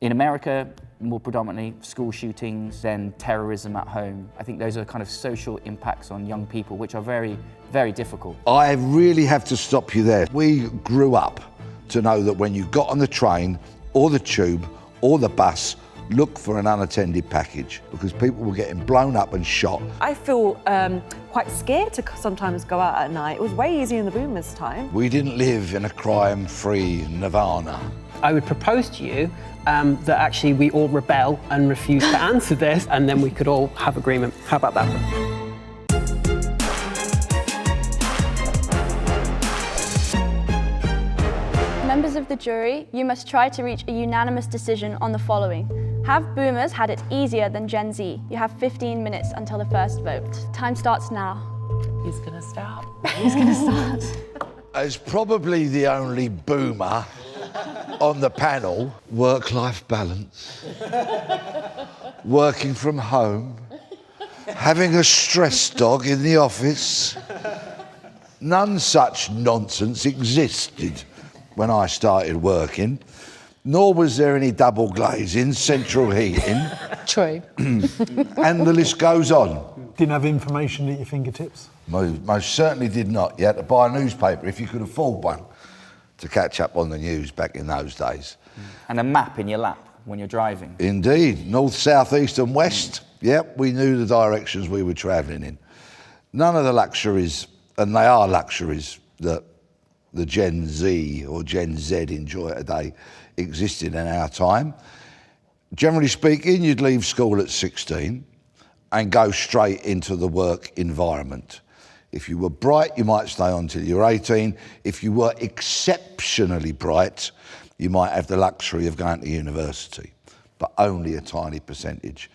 In America, more predominantly, school shootings, then terrorism at home. I think those are kind of social impacts on young people, which are very, very difficult. I really have to stop you there. We grew up to know that when you got on the train or the tube or the bus, look for an unattended package, because people were getting blown up and shot. I feel quite scared to sometimes go out at night. It was way easier in the boomers' time. We didn't live in a crime-free nirvana. I would propose to you that actually we all rebel and refuse to answer this, and then we could all have agreement. How about that? Members of the jury, you must try to reach a unanimous decision on the following. Have boomers had it easier than Gen Z? You have 15 minutes until the first vote. Time starts now. He's gonna start. Who's gonna start? As probably the only boomer on the panel, work-life balance, working from home, having a stress dog in the office. None such nonsense existed when I started working, nor was there any double glazing, central heating. True. And the list goes on. Didn't have information at your fingertips? Most certainly did not. You had to buy a newspaper if you could afford one to catch up on the news back in those days. And a map in your lap when you're driving. Indeed. North, south, east and west. Yep, we knew the directions we were travelling in. None of the luxuries, and they are luxuries, that the Gen Z or Gen Z enjoy today existed in our time. Generally speaking, you'd leave school at 16 and go straight into the work environment. If you were bright, you might stay on till you're 18. If you were exceptionally bright, you might have the luxury of going to university. But only a tiny percentage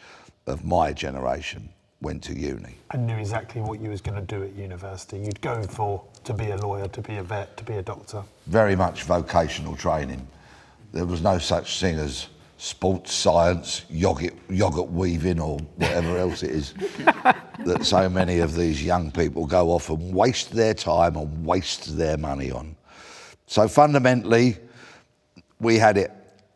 of my generation went to uni. And knew exactly what you was going to do at university. You'd go for to be a lawyer, to be a vet, to be a doctor. Very much vocational training. There was no such thing as sports science, yogurt weaving or whatever else it is that so many of these young people go off and waste their time and waste their money on. So fundamentally, we had it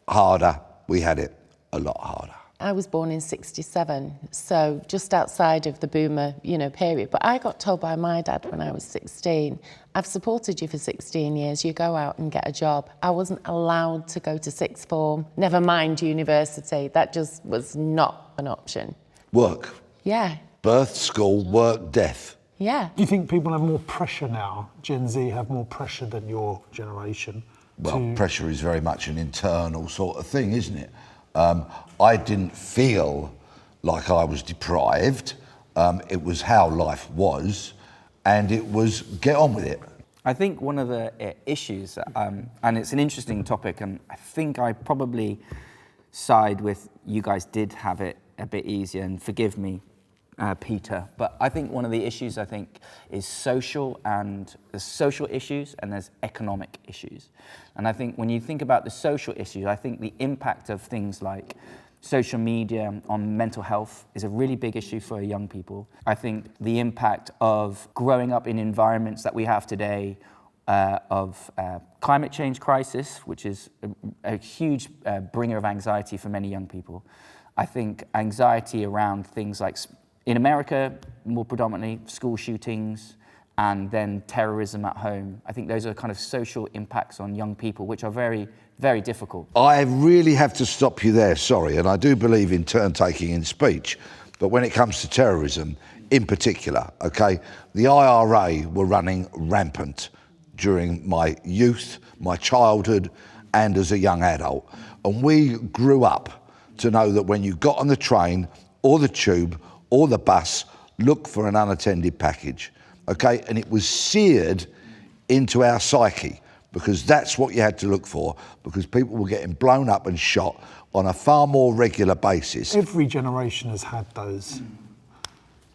harder. We had it a lot harder. I was born in 67, so just outside of the boomer, period. But I got told by my dad when I was 16, I've supported you for 16 years, you go out and get a job. I wasn't allowed to go to sixth form, never mind university. That just was not an option. Work. Yeah. Birth, school, work, death. Yeah. Do you think people have more pressure now? Gen Z have more pressure than your generation? Well, pressure is very much an internal sort of thing, isn't it? I didn't feel like I was deprived. It was how life was, and it was get on with it. I think one of the issues, and it's an interesting topic, and I think I probably side with you guys did have it a bit easier, and forgive me, Peter, but I think one of the issues is social, and there's social issues and there's economic issues. And I think when you think about the social issues, I think the impact of things like social media on mental health is a really big issue for young people. I think the impact of growing up in environments that we have today of climate change crisis, which is a huge bringer of anxiety for many young people. I think anxiety around things like, in America, more predominantly, school shootings and then terrorism at home. I think those are kind of social impacts on young people, which are very, very difficult. I really have to stop you there, sorry, and I do believe in turn-taking in speech, but when it comes to terrorism, in particular, okay, the IRA were running rampant during my youth, my childhood, and as a young adult. And we grew up to know that when you got on the train or the tube or the bus, look for an unattended package, okay? And it was seared into our psyche, because that's what you had to look for, because people were getting blown up and shot on a far more regular basis. Every generation has had those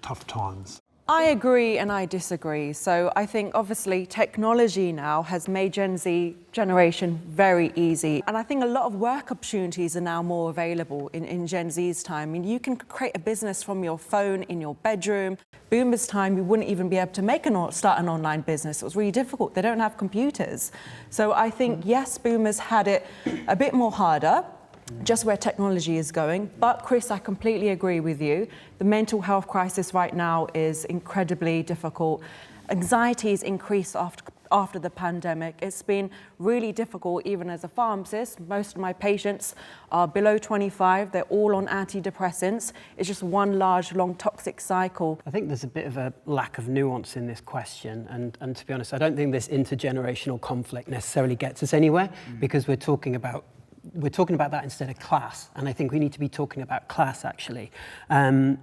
tough times. I agree and I disagree. So I think obviously technology now has made Gen Z generation very easy. And I think a lot of work opportunities are now more available in Gen Z's time. I mean, you can create a business from your phone in your bedroom. Boomers' time, you wouldn't even be able to start an online business. It was really difficult. They don't have computers. So I think, yes, boomers had it a bit more harder. just where technology is going. But Chris, I completely agree with you. The mental health crisis right now is incredibly difficult. Anxiety's increased after the pandemic. It's been really difficult, even as a pharmacist. Most of my patients are below 25. They're all on antidepressants. It's just one large, long, toxic cycle. I think there's a bit of a lack of nuance in this question. And to be honest, I don't think this intergenerational conflict necessarily gets us anywhere, because we're talking about that instead of class, and I think we need to be talking about class actually. And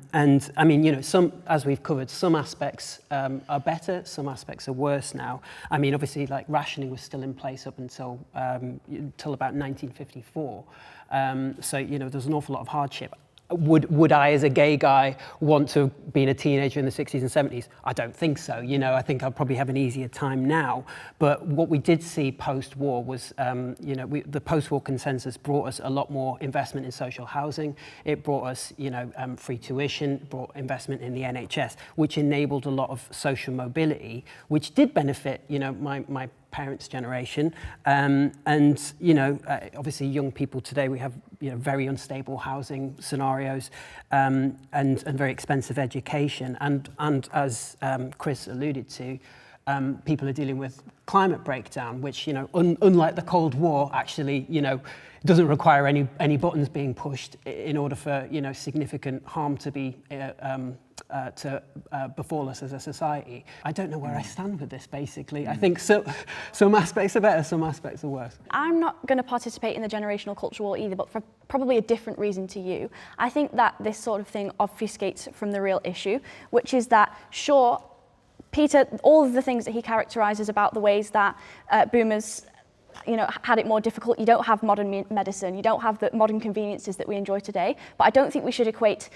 I mean, you know, as we've covered, some aspects are better, some aspects are worse now. I mean, obviously, like rationing was still in place up until about 1954. So you know, there's an awful lot of hardship. Would I, as a gay guy, want to have been a teenager in the 60s and 70s? I don't think so. You know, I think I'll probably have an easier time now. But what we did see post-war was, you know, the post-war consensus brought us a lot more investment in social housing. It brought us, you know, free tuition, brought investment in the NHS, which enabled a lot of social mobility, which did benefit, you know, my parents' generation, and you know, obviously young people today, we have, you know, very unstable housing scenarios, and very expensive education, and as Chris alluded to, people are dealing with climate breakdown, which, you know, unlike the Cold War, actually, you know, doesn't require any buttons being pushed in order for, you know, significant harm to be befall us as a society. I don't know where I stand with this, basically. I think some aspects are better, some aspects are worse. I'm not going to participate in the generational culture war either, but for probably a different reason to you. I think that this sort of thing obfuscates from the real issue, which is that, sure, Peter, all of the things that he characterises about the ways that boomers, you know, had it more difficult. You don't have modern medicine, you don't have the modern conveniences that we enjoy today, but I don't think we should equate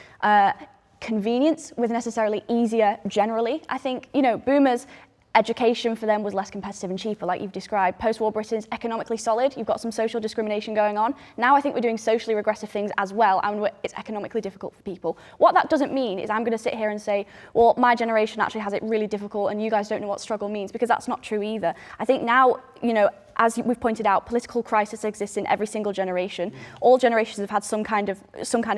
convenience with necessarily easier generally. I think, you know, boomers, education for them was less competitive and cheaper, like you've described. Post-war Britain's economically solid. You've got some social discrimination going on. Now I think we're doing socially regressive things as well, and it's economically difficult for people. What that doesn't mean is I'm going to sit here and say, well, my generation actually has it really difficult and you guys don't know what struggle means, because that's not true either. I think now, you know, as we've pointed out, political crisis exists in every single generation. All generations have had some kind of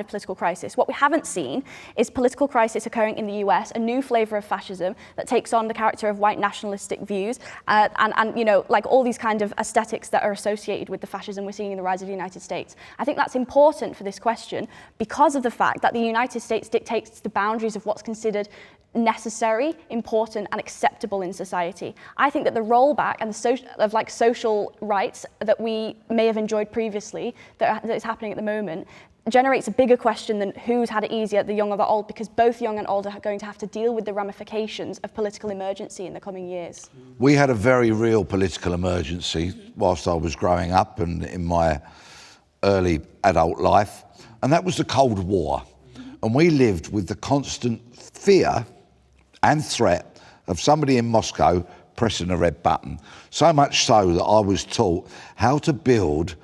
political crisis. What we haven't seen is political crisis occurring in the US, a new flavour of fascism that takes on the character of white nationalistic views, and you know, like all these kind of aesthetics that are associated with the fascism we're seeing in the rise of the United States. I think that's important for this question because of the fact that the United States dictates the boundaries of what's considered necessary, important, and acceptable in society. I think that the rollback and the social rights that we may have enjoyed previously, that is happening at the moment, generates a bigger question than who's had it easier, the young or the old, because both young and old are going to have to deal with the ramifications of political emergency in the coming years. We had a very real political emergency whilst I was growing up and in my early adult life, and that was the Cold War. And we lived with the constant fear and threat of somebody in Moscow pressing a red button. So much so that I was taught how to build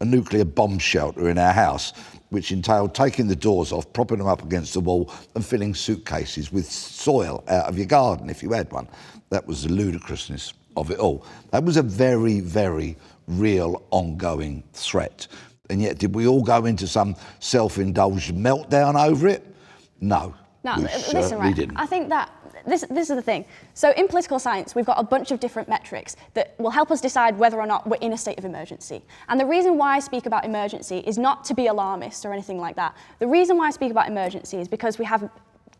a nuclear bomb shelter in our house, which entailed taking the doors off, propping them up against the wall and filling suitcases with soil out of your garden if you had one. That was the ludicrousness of it all. That was a very, very real ongoing threat. And yet, did we all go into some self-indulged meltdown over it? No. No, we listen, right. didn't. I think that this is the thing. So in political science, we've got a bunch of different metrics that will help us decide whether or not we're in a state of emergency. And the reason why I speak about emergency is not to be alarmist or anything like that. The reason why I speak about emergency is because we have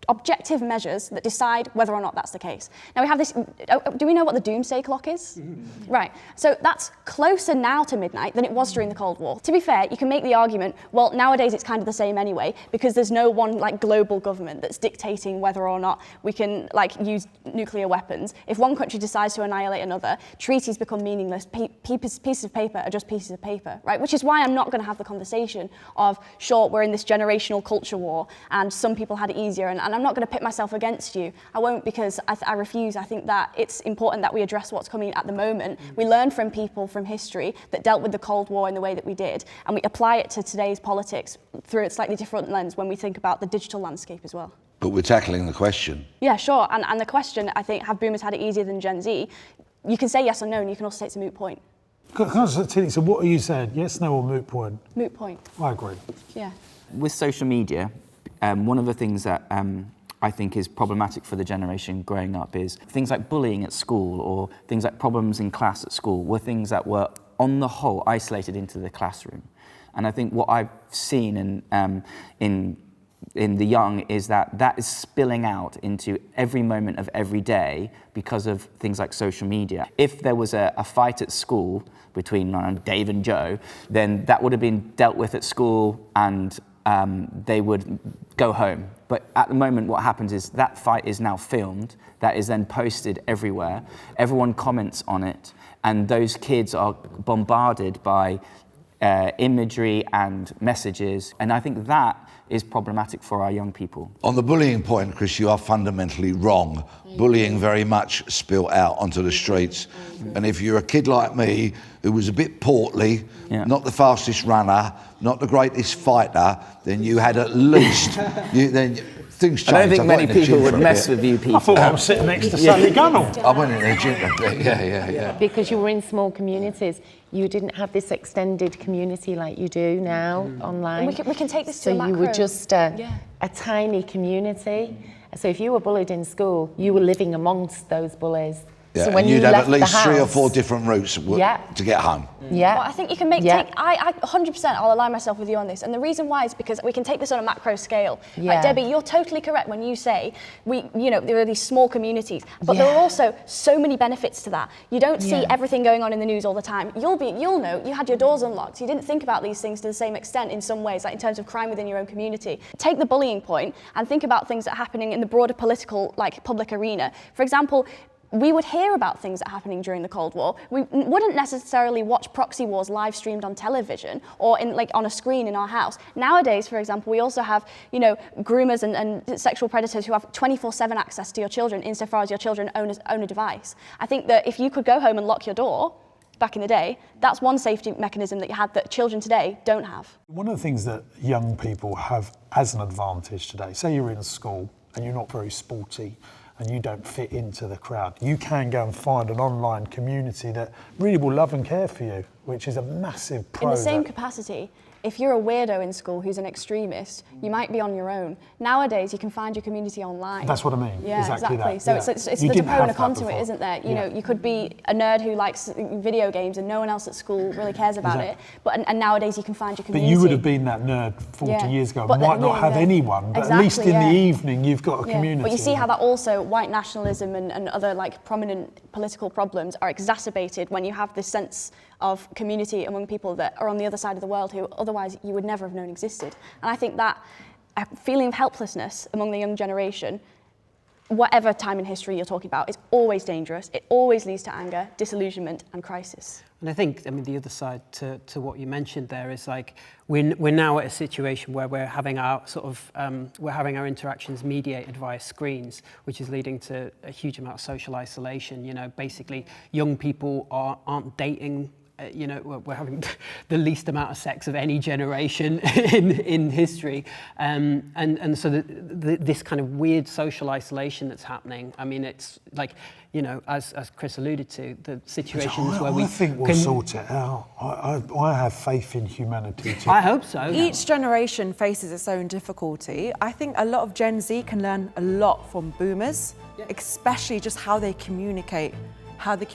objective measures that decide whether or not that's the case. Now we have this, do we know what the doomsday clock is? Mm-hmm. Right, so that's closer now to midnight than it was during the Cold War. To be fair, you can make the argument, well, nowadays it's kind of the same anyway, because there's no one like global government that's dictating whether or not we can like use nuclear weapons. If one country decides to annihilate another, treaties become meaningless. Pieces of paper are just pieces of paper, right? Which is why I'm not going to have the conversation of, sure, we're in this generational culture war and some people had it easier, and I'm not going to pit myself against you. I won't, because I refuse. I think that it's important that we address what's coming at the moment. We learn from people from history that dealt with the Cold War in the way that we did, and we apply it to today's politics through a slightly different lens when we think about the digital landscape as well. But we're tackling the question. Yeah, sure. And the question, I think, have boomers had it easier than Gen Z? You can say yes or no, and you can also say it's a moot point. So what are you saying? Yes, no, or moot point? Moot point. I agree. Yeah. With social media, one of the things that I think is problematic for the generation growing up is things like bullying at school or things like problems in class at school were things that were, on the whole, isolated into the classroom. And I think what I've seen in the young is that is spilling out into every moment of every day because of things like social media. If there was a fight at school between Dave and Joe, then that would have been dealt with at school and they would go home. But at the moment what happens is that fight is now filmed, that is then posted everywhere, everyone comments on it, and those kids are bombarded by imagery and messages, and I think that is problematic for our young people. On the bullying point, Chris, you are fundamentally wrong. Bullying very much spilt out onto the streets. And if you're a kid like me, who was a bit portly, not the fastest runner, not the greatest fighter, then you had at least, things changed. I don't think many people would mess with you, Peter. I thought I was sitting next to Sally Gunnell. I went in the gym. Yeah. Because you were in small communities. You didn't have this extended community like you do now online. And we can take this to a So macro. you were just a tiny community. So if you were bullied in school, you were living amongst those bullies. Yeah, so when and you'd you have left at least the 3 or house- 4 different routes to get home. Yeah. Well, I think you can make I 100% I'll align myself with you on this, and the reason why is because we can take this on a macro scale. Like, Debbie, you're totally correct when you say there are these small communities, but there are also so many benefits to that. You don't see everything going on in the news all the time. You'll know you had your doors unlocked. You didn't think about these things to the same extent in some ways, like in terms of crime within your own community. Take the bullying point and think about things that are happening in the broader political, public arena. For example, we would hear about things that are happening during the Cold War. We wouldn't necessarily watch proxy wars live streamed on television or on a screen in our house. Nowadays, for example, we also have, groomers and sexual predators who have 24/7 access to your children insofar as your children own a device. I think that if you could go home and lock your door back in the day, that's one safety mechanism that you had that children today don't have. One of the things that young people have as an advantage today, say you're in school and you're not very sporty, and you don't fit into the crowd, you can go and find an online community that really will love and care for you, which is a massive pro. In the same capacity, if you're a weirdo in school who's an extremist, you might be on your own. Nowadays, you can find your community online. That's what I mean. Yeah, exactly. That. So Yeah. it's You there's a didn't pro and a have con that to it, before. isn't there? You could be a nerd who likes video games and no one else at school really cares about it. But and nowadays you can find your But community. you would have been that nerd 40 years ago. But Might not have anyone, but at least in the evening you've got a community. But you see how that also white nationalism and other prominent political problems are exacerbated when you have this sense of community among people that are on the other side of the world who otherwise you would never have known existed. And I think that feeling of helplessness among the young generation, whatever time in history you're talking about, is always dangerous. It always leads to anger, disillusionment and crisis. And I think, the other side to what you mentioned there is we're now at a situation where we're having our interactions mediated via screens, which is leading to a huge amount of social isolation. Basically, young people aren't dating. We're having the least amount of sex of any generation in history, and so this kind of weird social isolation that's happening. It's as Chris alluded to, the situations where I think we'll sort it out. I have faith in humanity too. I hope so. Each generation faces its own difficulty. I think a lot of Gen Z can learn a lot from boomers, especially just how they communicate. How they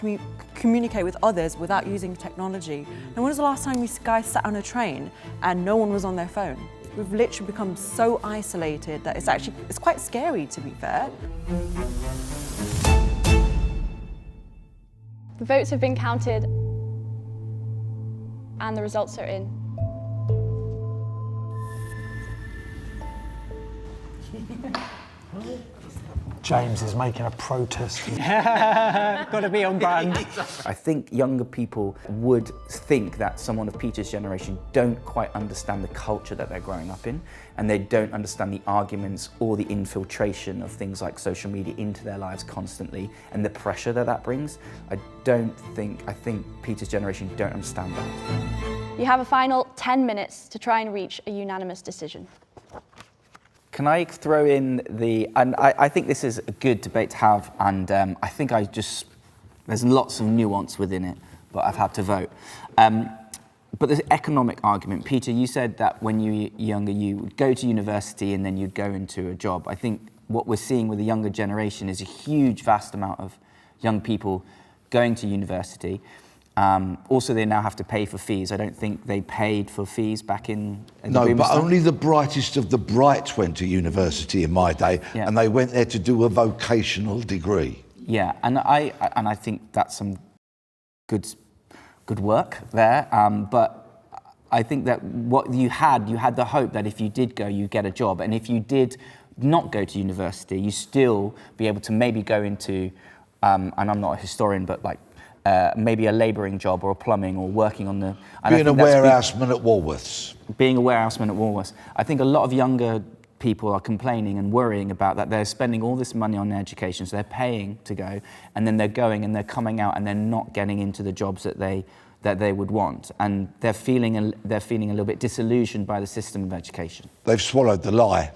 communicate with others without using technology. And when was the last time you guys sat on a train and no one was on their phone? We've literally become so isolated that it's quite scary, to be fair. The votes have been counted and the results are in. James is making a protest. Got to be on brand. I think younger people would think that someone of Peter's generation don't quite understand the culture that they're growing up in, and they don't understand the arguments or the infiltration of things like social media into their lives constantly and the pressure that brings. I think Peter's generation don't understand that. You have a final 10 minutes to try and reach a unanimous decision. Can I throw in and I think this is a good debate to have, and I think there's lots of nuance within it, but I've had to vote. But the economic argument, Peter, you said that when you were younger, you would go to university and then you'd go into a job. I think what we're seeing with the younger generation is a huge, vast amount of young people going to university. Also, they now have to pay for fees. I don't think they paid for fees back in the No, boom but time. only the brightest of the bright went to university in my day, Yeah. and they went there to do a vocational degree. Yeah, and I think that's some good work there. But I think that what you had the hope that if you did go, you'd get a job, and if you did not go to university, you still be able to maybe go into, and I'm not a historian, but like maybe a labouring job or a plumbing or working on the... Being a warehouseman at Woolworths. Being a warehouseman at Woolworths. I think a lot of younger people are complaining and worrying about that. They're spending all this money on their education, so they're paying to go, and then they're going and they're coming out and they're not getting into the jobs that they would want, and they're feeling a little bit disillusioned by the system of education. They've swallowed the lie.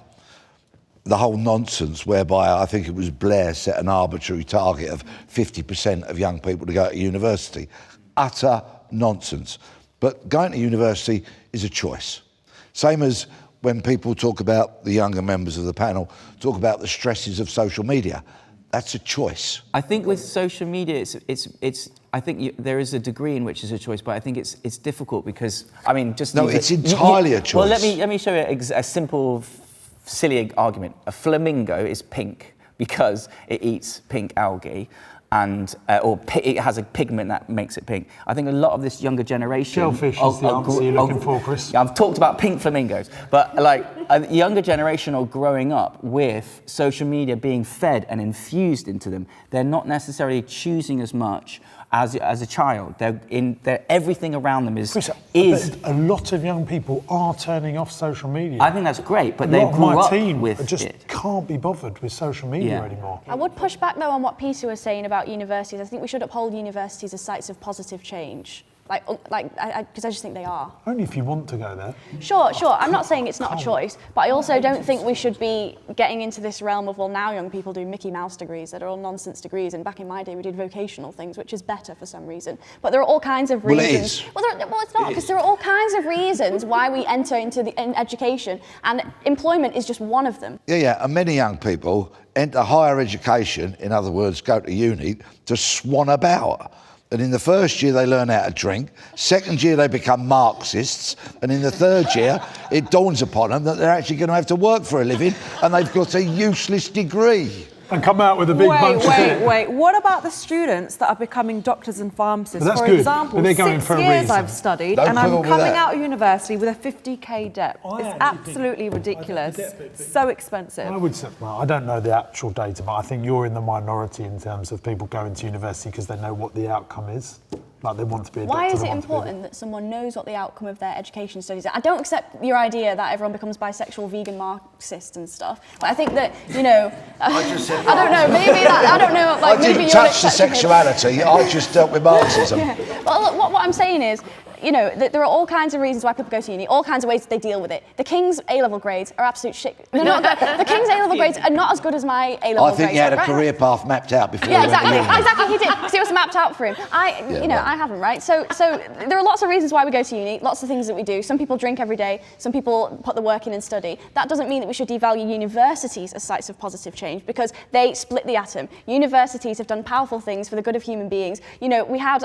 The whole nonsense whereby I think it was Blair set an arbitrary target of 50% of young people to go to university. Utter nonsense. But going to university is a choice. Same as when people talk about, the younger members of the panel, talk about the stresses of social media. That's a choice. I think with social media, I think there is a degree in which it's a choice, but I think it's difficult because, I mean, just... No, it's entirely a choice. Well, let me show you a simple, silly argument. A flamingo is pink because it eats pink algae, and it has a pigment that makes it pink. I think a lot of this younger generation... Shellfish is the answer you're looking for, Chris. I've talked about pink flamingos, but like a younger generation are growing up with social media being fed and infused into them. They're not necessarily choosing as much as a child. Everything around them is... Chris, a lot of young people are turning off social media. I think that's great, but they grew up with it. just can't be bothered with social media anymore. I would push back though on what Peter was saying about universities. I think we should uphold universities as sites of positive change. Because I just think they are. Only if you want to go there. Sure. I'm not saying it's not a choice, but I also don't think we should be getting into this realm of, well, now young people do Mickey Mouse degrees that are all nonsense degrees, and back in my day we did vocational things, which is better for some reason. But there are all kinds of reasons. Well, it is. Well, it's not, because there are all kinds of reasons why we enter into in education, and employment is just one of them. Yeah, and many young people enter higher education, in other words, go to uni, to swan about. And in the first year, they learn how to drink. Second year, they become Marxists. And in the third year, it dawns upon them that they're actually going to have to work for a living, and they've got a useless degree. And come out with a big bunch of debt. Wait. What about the students that are becoming doctors and pharmacists? That's for good, example, but they're going 6 for a years reason. I've studied, Don't and put I'm up with coming that. out of university with a 50k debt. I It's actually absolutely ridiculous. So expensive. I would say, well, I don't know the actual data, but I think you're in the minority in terms of people going to university because they know what the outcome is. Like they want to be a doctor. Why is they it want to be important that someone knows what the outcome of their education studies are? I don't accept your idea that everyone becomes bisexual, vegan, Marxist and stuff. But I think that, I don't know, maybe that, I don't know, like I maybe didn't you're touch the sexuality, I just dealt with Marxism. Well, look, what I'm saying is, there are all kinds of reasons why people go to uni, all kinds of ways that they deal with it. The King's A-level grades are absolute shit. They're not good. The King's A-level grades are not as good as my A-level grades. I think he had a right? career path mapped out before he went to exactly. uni. Exactly, he did, because it was mapped out for him. I haven't, right? So there are lots of reasons why we go to uni, lots of things that we do. Some people drink every day, some people put the work in and study. That doesn't mean that we should devalue universities as sites of positive change, because they split the atom. Universities have done powerful things for the good of human beings. We had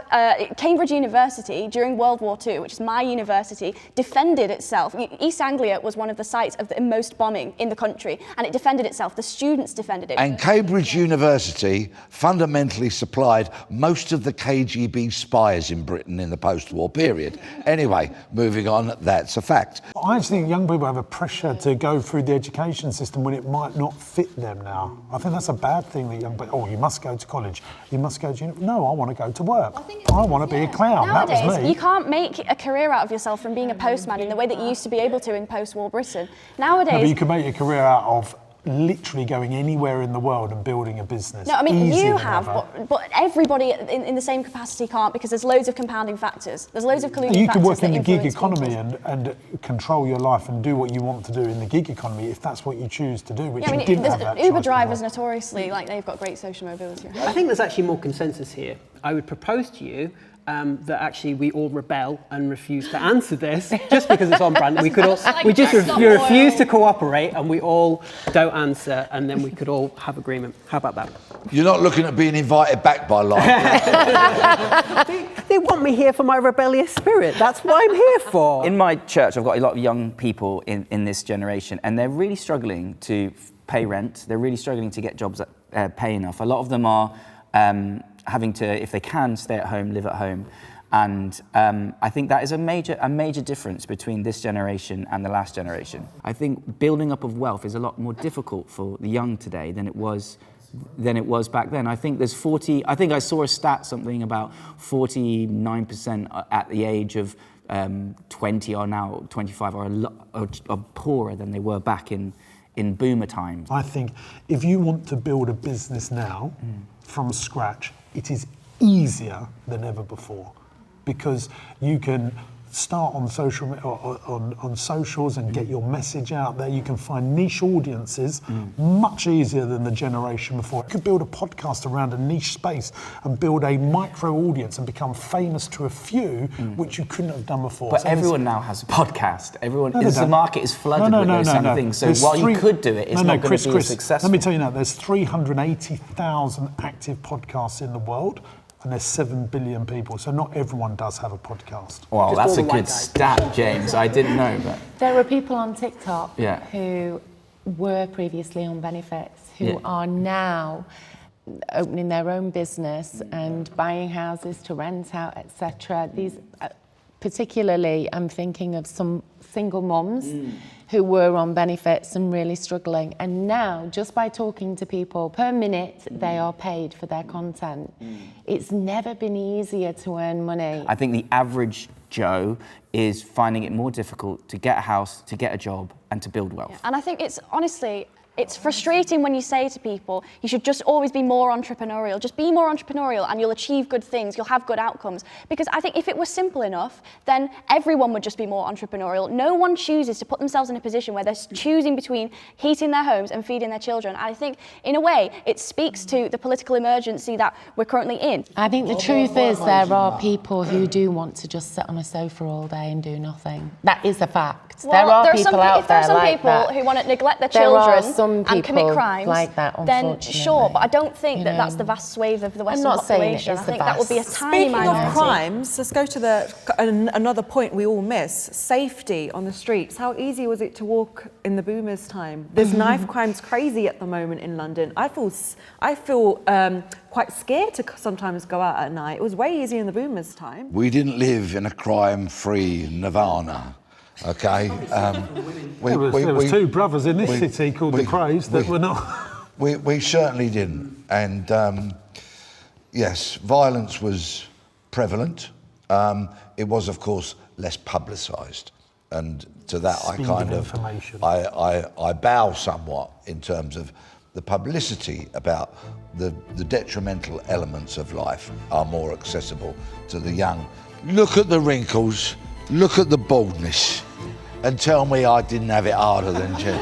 Cambridge University during World War II, which is my university, defended itself. East Anglia was one of the sites of the most bombing in the country, and it defended itself. The students defended it. And Cambridge University fundamentally supplied most of the KGB spies in Britain in the post-war period. Anyway, moving on, that's a fact. I actually think young people have a pressure to go through the education system when it might not fit them now. I think that's a bad thing that young people, you must go to college, you must go to uni. No, I want to go to work. I want to be a clown. Nowadays, that was me. you can't make a career out of yourself from being a postman in the way that you used to be able to in post-war Britain. Nowadays... No, but you can make your career out of literally going anywhere in the world and building a business. No, I mean, Easier you than have, ever. but everybody in the same capacity can't, because there's loads of compounding factors. There's loads of colluding factors. You can work in the gig influence economy people. and control your life and do what you want to do in the gig economy if that's what you choose to do, which Yeah, I you mean, didn't have that Uber choice drivers before. notoriously, they've got great social mobility. I think there's actually more consensus here. I would propose to you that actually we all rebel and refuse to answer this just because it's on brand. We could all, we just refuse to cooperate, and we all don't answer, and then we could all have agreement. How about that? You're not looking at being invited back by life. They want me here for my rebellious spirit. That's what I'm here for. In my church, I've got a lot of young people in this generation, and they're really struggling to pay rent. They're really struggling to get jobs that pay enough. A lot of them are having to, if they can, stay at home, live at home. And I think that is a major difference between this generation and the last generation. I think building up of wealth is a lot more difficult for the young today than it was back then. I think there's I think I saw a stat, something about 49% at the age of 20 are now 25 are poorer than they were back in boomer times. I think if you want to build a business now from scratch, it is easier than ever before, because you can start on on socials and get your message out there. You can find niche audiences much easier than the generation before. You could build a podcast around a niche space and build a micro audience and become famous to a few, which you couldn't have done before. But everyone now has a podcast. The market is flooded with those kind of things. So while you could do it, it's not going to be as successful. Let me tell you now, there's 380,000 active podcasts in the world. And there's 7 billion people, so not everyone does have a podcast. Wow, that's a good stat, James. I didn't know, but... There are people on TikTok Yeah. who were previously on benefits, who are now opening their own business and buying houses to rent out, etc. These, particularly, I'm thinking of some single moms who were on benefits and really struggling, and now just by talking to people per minute they are paid for their content. It's never been easier to earn money. I think the average Joe is finding it more difficult to get a house, to get a job, and to build wealth. And I think it's frustrating when you say to people, you should just always be more entrepreneurial. Just be more entrepreneurial and you'll achieve good things, you'll have good outcomes. Because I think if it was simple enough, then everyone would just be more entrepreneurial. No one chooses to put themselves in a position where they're choosing between heating their homes and feeding their children. And I think, in a way, it speaks to the political emergency that we're currently in. I think the truth is there are people who do want to just sit on a sofa all day and do nothing. That is a fact. Well, there are people out there like that. If there are some people who want to neglect their children and commit crimes, like that, then sure, but I don't think that that's the vast swathe of the Western population. I think that would be a tiny minority. Speaking of crimes, let's go to another point we all miss: safety on the streets. How easy was it to walk in the boomers' time? There's knife crimes crazy at the moment in London. I feel quite scared to sometimes go out at night. It was way easier in the boomers' time. We didn't live in a crime-free nirvana. Okay. There was two brothers in this city called the Craze that were not. We certainly didn't, and yes, violence was prevalent. It was, of course, less publicised, and to that I bow somewhat in terms of the publicity about the detrimental elements of life are more accessible to the young. Look at the wrinkles. Look at the baldness and tell me I didn't have it harder than Jen.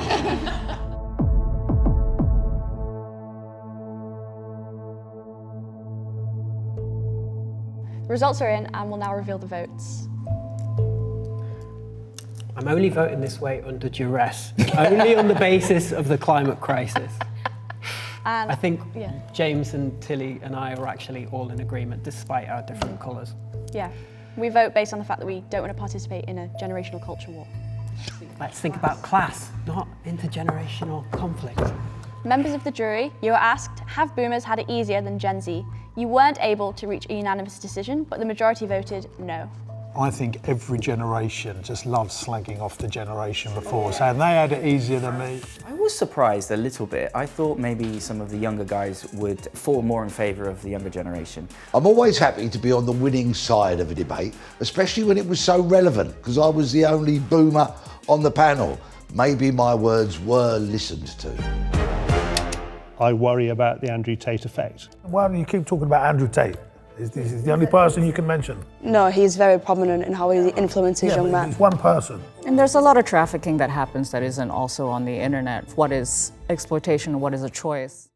The results are in and we'll now reveal the votes. I'm only voting this way under duress, only on the basis of the climate crisis. And I think James and Tilly and I are actually all in agreement, despite our different colours. Yeah. We vote based on the fact that we don't want to participate in a generational culture war. Let's think about class, not intergenerational conflict. Members of the jury, you were asked, have boomers had it easier than Gen Z? You weren't able to reach a unanimous decision, but the majority voted no. I think every generation just loves slagging off the generation before, saying they had it easier than me. I was surprised a little bit. I thought maybe some of the younger guys would fall more in favour of the younger generation. I'm always happy to be on the winning side of a debate, especially when it was so relevant, because I was the only boomer on the panel. Maybe my words were listened to. I worry about the Andrew Tate effect. Why do you keep talking about Andrew Tate? Is he the only person you can mention? No, he's very prominent in how he influences young men. He's one person. And there's a lot of trafficking that happens that isn't also on the internet. What is exploitation and what is a choice?